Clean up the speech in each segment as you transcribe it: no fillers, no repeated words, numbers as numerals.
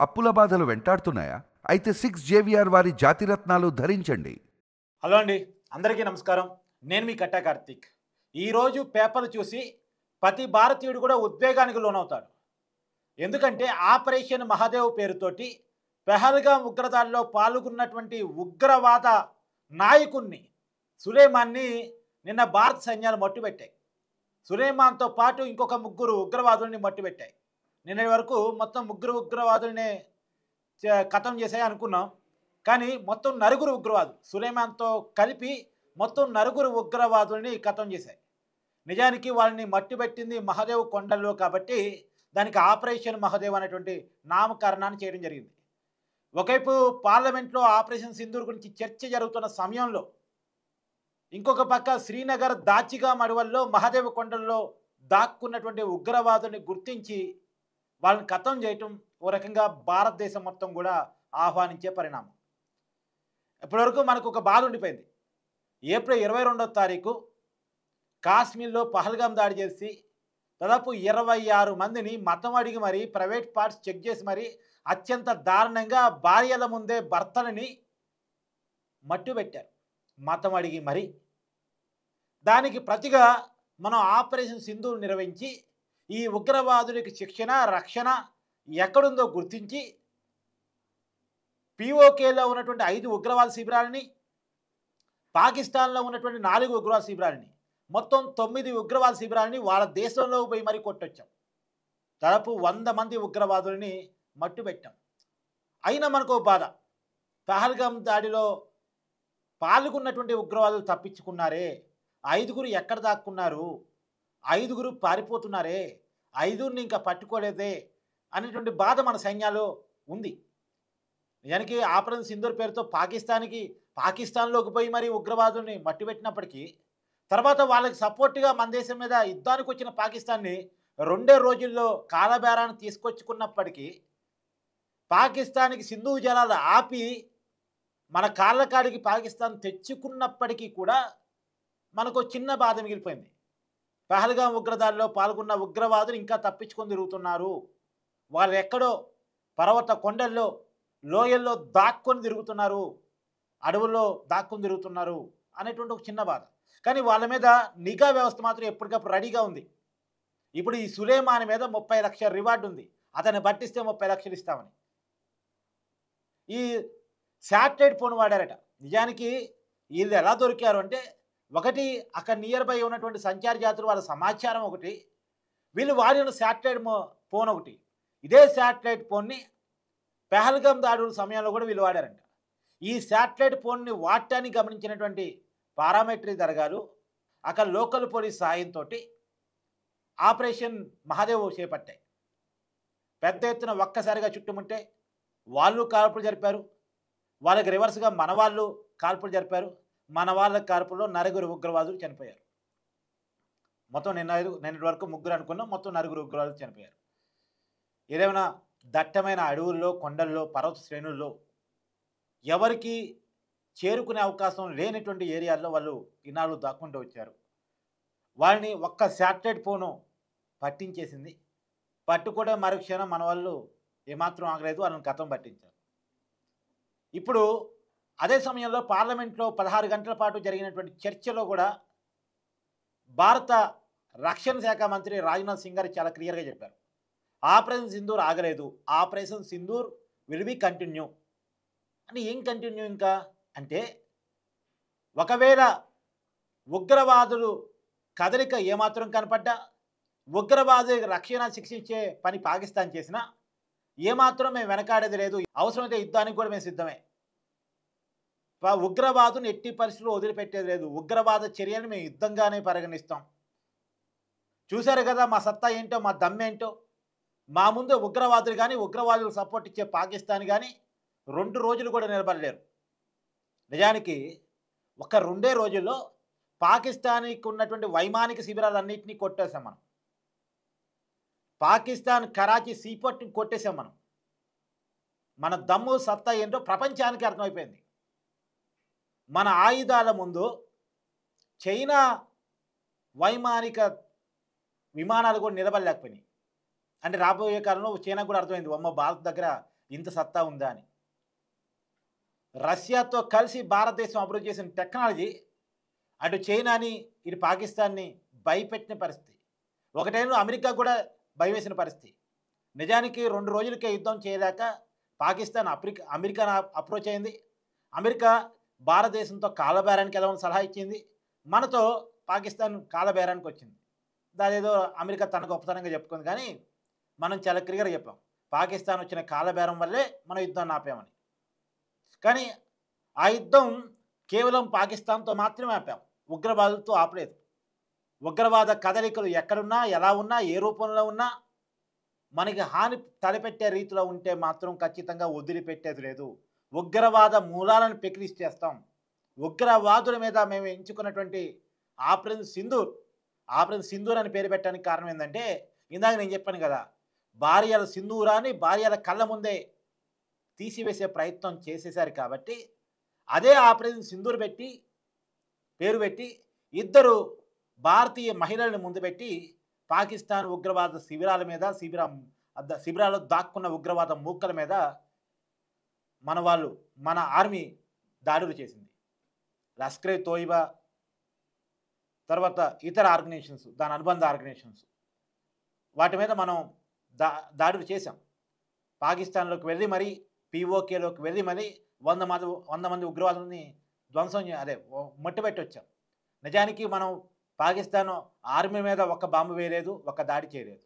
అప్పుల బాధలు వెంటాడుతున్నాయా? అయితే 6 జేవిఆర్ వారి జాతిరత్నాలు ధరించండి. హలో అండి, అందరికీ నమస్కారం. నేను మీ కట్టా కార్తీక్. ఈరోజు పేపర్లు చూసి ప్రతి భారతీయుడు కూడా ఉద్వేగానికి లోనవుతాడు. ఎందుకంటే ఆపరేషన్ మహాదేవ్ పేరుతోటి పెహల్గాం ఉగ్రదాడిలో పాల్గొన్నటువంటి ఉగ్రవాద నాయకుణ్ణి సులేమాన్ని నిన్న భారత సైన్యాలు మట్టుబెట్టాయి. సులేమాన్తో పాటు ఇంకొక ముగ్గురు ఉగ్రవాదుల్ని మట్టుబెట్టాయి. నిన్నటి వరకు మొత్తం ముగ్గురు ఉగ్రవాదుల్ని ఖతం చేశాయి అనుకున్నాం. కానీ మొత్తం నలుగురు ఉగ్రవాదులు సులేమాన్తో కలిపి మొత్తం నలుగురు ఉగ్రవాదుల్ని ఖతం చేశాయి. నిజానికి వాళ్ళని మట్టుబెట్టింది మహాదేవ్ కొండల్లో కాబట్టి దానికి ఆపరేషన్ మహాదేవ్ అనేటువంటి నామకరణాన్ని చేయడం జరిగింది. ఒకవైపు పార్లమెంట్లో ఆపరేషన్ సింధూర్ గురించి చర్చ జరుగుతున్న సమయంలో ఇంకొక పక్క శ్రీనగర్ దాచిగా అడవుల్లో మహాదేవ్ కొండల్లో దాక్కున్నటువంటి ఉగ్రవాదుల్ని గుర్తించి వాళ్ళని ఖతం చేయటం ఓ రకంగా భారతదేశం మొత్తం కూడా ఆహ్వానించే పరిణామం. ఇప్పటివరకు మనకు ఒక బాధ ఉండిపోయింది. ఏప్రిల్ 22వ తారీఖు కాశ్మీర్లో పహల్గాం దాడి చేసి దాదాపు 26 మందిని మతం అడిగి మరీ ప్రైవేట్ పార్ట్స్ చెక్ చేసి మరీ అత్యంత దారుణంగా భార్యల ముందే భర్తలని మట్టుబెట్టారు, మతం అడిగి మరీ. దానికి ప్రతిగా మనం ఆపరేషన్ సింధూర్ నిర్వహించి ఈ ఉగ్రవాదులకి శిక్షణ రక్షణ ఎక్కడుందో గుర్తించి పీఓకేలో ఉన్నటువంటి 5 ఉగ్రవాద శిబిరాలని, పాకిస్తాన్లో ఉన్నటువంటి 4 ఉగ్రవాద శిబిరాలని, మొత్తం 9 ఉగ్రవాద శిబిరాలని వాళ్ళ దేశంలో పోయి మరీ కొట్టొచ్చాం. దాదాపు 100 మంది ఉగ్రవాదులని మట్టుబెట్టాం. అయినా మనకు బాధ, పహల్గాం దాడిలో పాల్గొన్నటువంటి ఉగ్రవాదులు తప్పించుకున్నారే, 5గురు ఎక్కడ దాక్కున్నారు, 5గురు పారిపోతున్నారే, 5గురిని ఇంకా పట్టుకోలేదే అనేటువంటి బాధ మన సైన్యాల్లో ఉంది. నిజానికి ఆపరేషన్ సింధూర్ పేరుతో పాకిస్తాన్లోకి పోయి మరి ఉగ్రవాదుల్ని మట్టిపెట్టినప్పటికీ తర్వాత వాళ్ళకి సపోర్ట్గా మన దేశం మీద యుద్ధానికి వచ్చిన పాకిస్తాన్ని 2 రోజుల్లో కాలబేరాన్ని తీసుకొచ్చుకున్నప్పటికీ పాకిస్తాన్కి సింధు జలాలు ఆపి మన కాళ్ళ కాడికి పాకిస్తాన్ తెచ్చుకున్నప్పటికీ కూడా మనకు చిన్న బాధ మిగిలిపోయింది. పహల్గాం ఉగ్రదాడిలో పాల్గొన్న ఉగ్రవాదులు ఇంకా తప్పించుకొని తిరుగుతున్నారు, వాళ్ళు ఎక్కడో పర్వత కొండల్లో లోయల్లో దాక్కొని తిరుగుతున్నారు, అడవుల్లో దాక్కుని తిరుగుతున్నారు అనేటువంటి ఒక చిన్న బాధ. కానీ వాళ్ళ మీద నిఘా వ్యవస్థ మాత్రం ఎప్పటికప్పుడు రెడీగా ఉంది. ఇప్పుడు ఈ సులేమాన్ మీద 30 లక్షల రివార్డు ఉంది, అతన్ని పట్టిస్తే 30 లక్షలు ఇస్తామని. ఈ శాటిలైట్ ఫోన్ వాడారట. నిజానికి వీళ్ళు ఎలా దొరికారు అంటే, ఒకటి అక్కడ నియర్ బై ఉన్నటువంటి సంచార జాతులు వాళ్ళ సమాచారం ఒకటి, వీళ్ళు వాడిన శాటిలైట్ ఫోన్ ఒకటి. ఇదే శాటిలైట్ ఫోన్ని పెహల్గాం దాడుల సమయంలో కూడా వీళ్ళు వాడారంట. ఈ శాటిలైట్ ఫోన్ని వాడటాన్ని గమనించినటువంటి పారామిలిటరీ దళాలు అక్కడ లోకల్ పోలీస్ సాయంతో ఆపరేషన్ మహాదేవ్ చేపట్టాయి. పెద్ద ఎత్తున ఒక్కసారిగా చుట్టుముంటే వాళ్ళు కాల్పులు జరిపారు, వాళ్ళకి రివర్స్గా మన వాళ్ళు కాల్పులు జరిపారు. మన వాళ్ళ కాల్పుల్లో 9 ఉగ్రవాదులు చనిపోయారు. మొత్తం నిన్నటి వరకు 3 అనుకున్నాం, మొత్తం 9 ఉగ్రవాదులు చనిపోయారు. ఏదేమైనా దట్టమైన అడవుల్లో, కొండల్లో, పర్వత శ్రేణుల్లో ఎవరికి చేరుకునే అవకాశం లేనటువంటి ఏరియాల్లో వాళ్ళు ఇన్నాళ్ళు దాక్కుంటూ వచ్చారు. వాళ్ళని ఒక్క శాటిలైట్ ఫోను పట్టించేసింది. పట్టుకోవడం మరుక్షణం మన వాళ్ళు ఏమాత్రం ఆగలేదు, వాళ్ళని ఖతం పట్టించారు. ఇప్పుడు అదే సమయంలో పార్లమెంట్లో 16 గంటల పాటు జరిగినటువంటి చర్చలో కూడా భారత రక్షణ శాఖ మంత్రి రాజ్నాథ్ సింగ్ గారు చాలా క్లియర్గా చెప్పారు, ఆపరేషన్ సింధూర్ ఆగలేదు, operation Sindoor will be continue అని. ఏం కంటిన్యూ ఇంకా అంటే, ఒకవేళ ఉగ్రవాదులు కదలిక ఏమాత్రం కనపడ్డా, ఉగ్రవాదులకు రక్షణ శిక్షించే పని పాకిస్తాన్ చేసినా ఏమాత్రం మేము వెనకాడేది లేదు, అవసరమైతే యుద్ధానికి కూడా మేము సిద్ధమే. ఉగ్రవాదుని ఎట్టి పరిస్థితుల్లో వదిలిపెట్టేది లేదు, ఉగ్రవాద చర్యలను మేము యుద్ధంగానే పరిగణిస్తాం. చూశారు కదా మా సత్తా ఏంటో, మా దమ్మేంటో. మా ముందు ఉగ్రవాదులు కానీ ఉగ్రవాదులకు సపోర్ట్ ఇచ్చే పాకిస్తాన్ కానీ 2 రోజులు కూడా నిలబడలేరు. నిజానికి ఒక 2 రోజుల్లో పాకిస్తాన్కి ఉన్నటువంటి వైమానిక శిబిరాలన్నింటినీ కొట్టేసాం మనం. పాకిస్తాన్ కరాచీ సీపోర్ట్ని కొట్టేసాం మనం. మన దమ్ము సత్తా ఏంటో ప్రపంచానికి అర్థమైపోయింది. మన ఆయుధాల ముందు చైనా వైమానిక విమానాలు కూడా నిలబడలేకపోయినాయి. అంటే రాబోయే కాలంలో చైనా కూడా అర్థమైంది, అమ్మ భారత్ దగ్గర ఇంత సత్తా ఉందా అని. రష్యాతో కలిసి భారతదేశం అభివృద్ధి చేసిన టెక్నాలజీ అటు చైనాని ఇటు పాకిస్తాన్ని భయపెట్టిన పరిస్థితి. ఒక టైంలో అమెరికా కూడా భయం వేసిన పరిస్థితి. నిజానికి 2 రోజులకే యుద్ధం చేయలేక పాకిస్తాన్ అమెరికాను అప్రోచ్ అయింది. అమెరికా భారతదేశంతో కాలబేరానికి వెళ్ళమని సలహా ఇచ్చింది. మనతో పాకిస్తాన్ కాలబేరానికి వచ్చింది. దాదేదో అమెరికా తన గొప్పతనంగా చెప్పుకుంది. కానీ మనం చాలా క్లియర్గా చెప్పాం, పాకిస్తాన్ వచ్చిన కాలబేరం వల్లే మన యుద్ధాన్ని ఆపామని. కానీ ఆ యుద్ధం కేవలం పాకిస్తాన్తో మాత్రమే ఆపాం, ఉగ్రవాదులతో ఆపలేదు. ఉగ్రవాద కదలికలు ఎక్కడున్నా, ఎలా ఉన్నా, ఏ రూపంలో ఉన్నా మనకి హాని తలపెట్టే రీతిలో ఉంటే మాత్రం ఖచ్చితంగా వదిలిపెట్టేది లేదు. ఉగ్రవాద మూలాలను పెకిలిస్ చేస్తాం. ఉగ్రవాదుల మీద మేము ఎంచుకున్నటువంటి ఆపరేషన్ సింధూర్ అని పేరు పెట్టడానికి కారణం ఏంటంటే, ఇందాక నేను చెప్పాను కదా, భార్యల సింధూరాన్ని భార్యల కళ్ళ ముందే తీసివేసే ప్రయత్నం చేసేశారు. కాబట్టి అదే ఆపరేషన్ సింధూర్ పేరు పెట్టి ఇద్దరు భారతీయ మహిళలను ముందు పెట్టి పాకిస్తాన్ ఉగ్రవాద శిబిరాల మీద, శిబిరాల్లో దాక్కున్న ఉగ్రవాద మూకల మీద మన ఆర్మీ దాడులు చేసింది. లష్కరే తోయిబా, తర్వాత ఇతర ఆర్గనైజేషన్స్, దాని అనుబంధ ఆర్గనైజేషన్స్, వాటి మీద మనం దాడులు చేశాం. పాకిస్తాన్లోకి వెళ్ళి మరి పీఓకేలోకి వెళ్ళి మరి 100 మంది ఉగ్రవాదులని మట్టుబెట్టి వచ్చాం. నిజానికి మనం పాకిస్తాన్ ఆర్మీ మీద ఒక్క బాంబు వేయలేదు, ఒక్క దాడి చేయలేదు.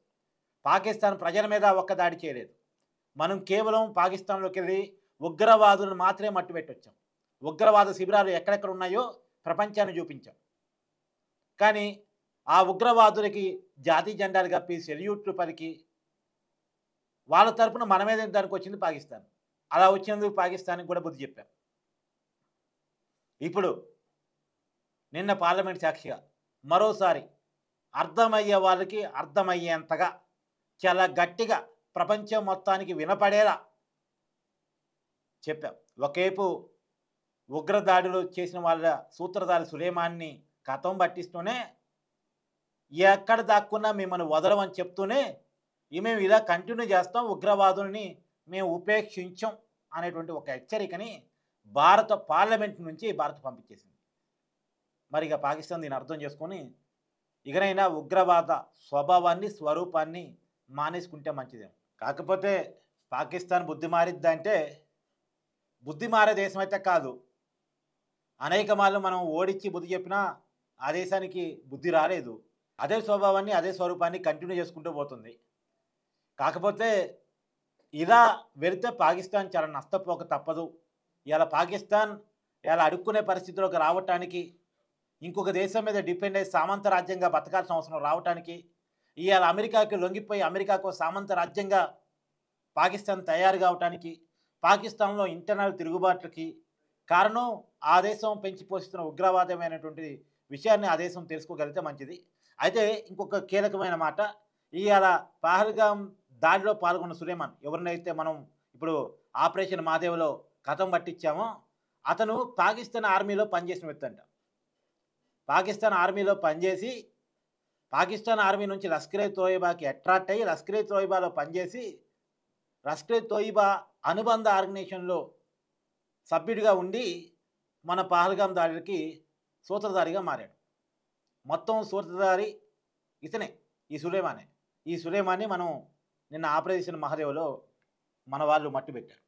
పాకిస్తాన్ ప్రజల మీద ఒక్క దాడి చేయలేదు. మనం కేవలం పాకిస్తాన్లోకి వెళ్ళి ఉగ్రవాదులను మాత్రమే మట్టుబెట్టి వచ్చాం. ఉగ్రవాద శిబిరాలు ఎక్కడెక్కడ ఉన్నాయో ప్రపంచాన్ని చూపించాం. కానీ ఆ ఉగ్రవాదులకి జాతీయ జెండాలు కప్పి సెల్యూట్లు పలికి వాళ్ళ తరపున మన మీద దానికి వచ్చింది పాకిస్తాన్. అలా వచ్చినందుకు పాకిస్తాన్కి కూడా బుద్ధి చెప్పాం. ఇప్పుడు నిన్న పార్లమెంట్ సాక్షిగా మరోసారి అర్థమయ్యే వాళ్ళకి అర్థమయ్యేంతగా చాలా గట్టిగా ప్రపంచం మొత్తానికి వినపడేలా చెప్పాం. ఒకవైపు ఉగ్రదాడులు చేసిన వాళ్ళ సూత్రధారి సులేమాన్ని కథం పట్టిస్తూనే, ఎక్కడ దాక్కున్నా మిమ్మల్ని వదలమని చెప్తూనే, మేము ఇలా కంటిన్యూ చేస్తాం, ఉగ్రవాదుల్ని మేము ఉపేక్షించాం అనేటువంటి ఒక హెచ్చరికని భారత పార్లమెంట్ నుంచి భారత్ పంపించేసింది. మరి ఇక పాకిస్తాన్ దీన్ని అర్థం చేసుకొని ఇకనైనా ఉగ్రవాద స్వరూపాన్ని మానేసుకుంటే మంచిదేమో. కాకపోతే పాకిస్తాన్ బుద్ధి మారిద్దంటే బుద్ధి మారే దేశం అయితే కాదు. అనేక మార్లు మనం ఓడించి బుద్ధి చెప్పినా ఆ దేశానికి బుద్ధి రాలేదు. అదే స్వభావాన్ని, అదే స్వరూపాన్ని కంటిన్యూ చేసుకుంటూ పోతుంది. కాకపోతే ఇలా వెళితే పాకిస్తాన్ చాలా నష్టపోక తప్పదు. ఇలా పాకిస్తాన్ ఇలా అడుక్కునే పరిస్థితిలోకి రావటానికి, ఇంకొక దేశం మీద డిపెండ్ అయ్యి సామంత రాజ్యంగా బతకాల్సిన అవసరం రావటానికి, ఇవాళ అమెరికాకి లొంగిపోయి అమెరికాకు సామంత రాజ్యంగా పాకిస్తాన్ తయారు కావటానికి, పాకిస్తాన్లో ఇంటర్నల్ తిరుగుబాట్లకి కారణం ఆ దేశం పెంచి పోషిస్తున్న ఉగ్రవాదమైనటువంటి విషయాన్ని ఆ దేశం తెలుసుకోగలిగితే మంచిది. అయితే ఇంకొక కీలకమైన మాట, ఇవాళ పహల్గాం దాడిలో పాల్గొన్న సులేమాన్, ఎవరినైతే మనం ఇప్పుడు ఆపరేషన్ మాదేవ్లో కథం పట్టించామో, అతను పాకిస్తాన్ ఆర్మీలో పనిచేసిన వ్యక్తి అంట. పాకిస్తాన్ ఆర్మీలో పనిచేసి పాకిస్తాన్ ఆర్మీ నుంచి లష్కరే తోయిబాకి అట్రాక్ట్ అయ్యి లష్కరే తోయిబాలో పనిచేసి లష్కరే తోయిబా అనుబంధ ఆర్గనైజేషన్లో సభ్యుడిగా ఉండి మన పహల్గాం దాడికి సూత్రధారిగా మారాడు. మొత్తం సూత్రధారి ఇతనే, ఈ సులేమాన్ని మనం నిన్న ఆపరేషన్ మహదేవ్లో మన వాళ్ళు మట్టుబెట్టారు.